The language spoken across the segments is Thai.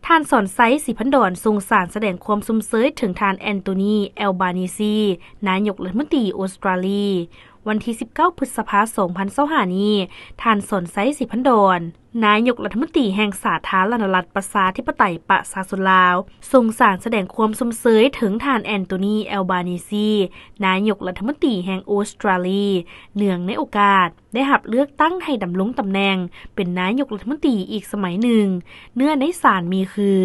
ท่านสอนไซส์สีพันดอนทรงสารแสดงความสมเสยถึงท่านแอนโทนีแอลบานีซีนายกรัฐมนตรีออสเตรเลียวันที่19พฤษภาคม2025นี้ท่านสอนไซส์สีพันดอนนายกรัฐมนตรีแห่งสาธารณรัฐประชาธิปไตยประชาชนลาวทรงสารแสดงความสมเสยถึงท่านแอนโทนีแอลบานีซีนายกรัฐมนตรีแห่งออสเตรเลียเนื่องในโอกาสได้รับเลือกตั้งให้ดำรงตำแหน่งเป็นนายกรัฐมนตรีอีกสมัยหนึ่งเนื้อในสารมีคือ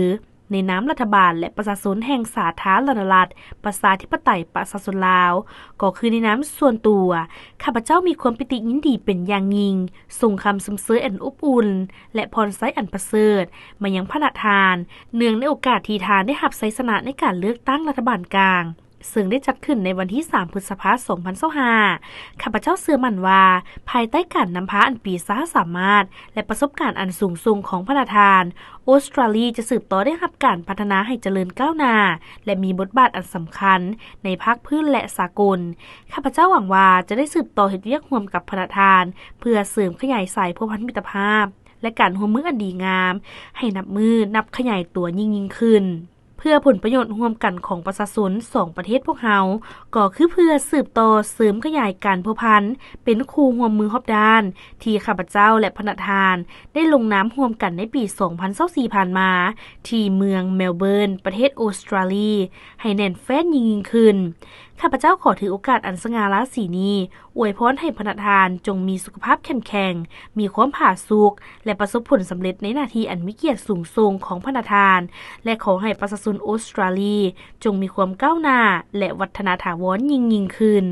ในนามรัฐบาลและประชาชนแห่งสาธารณรัฐประชาธิปไตยประชาชนลาวก็คือในนามส่วนตัวข้าพเจ้ามีความปิติยินดีเป็นอย่างยิ่งส่งคำสมเสยอันอบอุ่นและพรไซอันประเสริฐมายังพระทานเนื่องในโอกาสที่ทานได้รับไซสนะในการเลือกตั้งรัฐบาลกลางซึ่งได้จัดขึ้นในวันที่3พฤษภาคม2025ข้าพเจ้าเชื่อมั่นว่าภายใต้การนำพาอันปีซ่าสามารถและประสบการณ์อันสูงส่งของพระประธานออสเตรเลียจะสืบต่อได้รับการพัฒนาให้เจริญก้าวหน้าและมีบทบาทอันสำคัญในภาคพื้นและสากลข้าพเจ้าหวังว่าจะได้สืบต่อเฮ็ดเวียกร่วมกับพระประธานเพื่อเสริมขยายสายพันธมิตรภาพและการร่วมมืออันดีงามให้นับขยายตัวยิ่งขึ้นเพื่อผลประโยชน์ร่วมกันของประชาชน2ประเทศพวกเฮาก็คือเพื่อสืบต่อเสริมขยายการพัวพันเป็นคู่ร่วมมือรอบด้านที่ข้าพเจ้าและพระประธานได้ลงนามร่วมกันในปี2024ผ่านมาที่เมืองเมลเบิร์นประเทศออสเตรเลียให้แน่นแฟ้นยิ่งขึ้นข้าพเจ้าขอถือโอกาสอันสง่าราศีนี้อวยพรให้พระประธานจงมีสุขภาพแข็งแรงมีความผาสุกและประสบผลสำเร็จในหน้าที่อันมีเกียรติสูงส่งของพระประธานและขอให้ประชาชนออสเตรเลียจงมีความก้าวหน้าและวัฒนาถาวรยิ่งขึ้น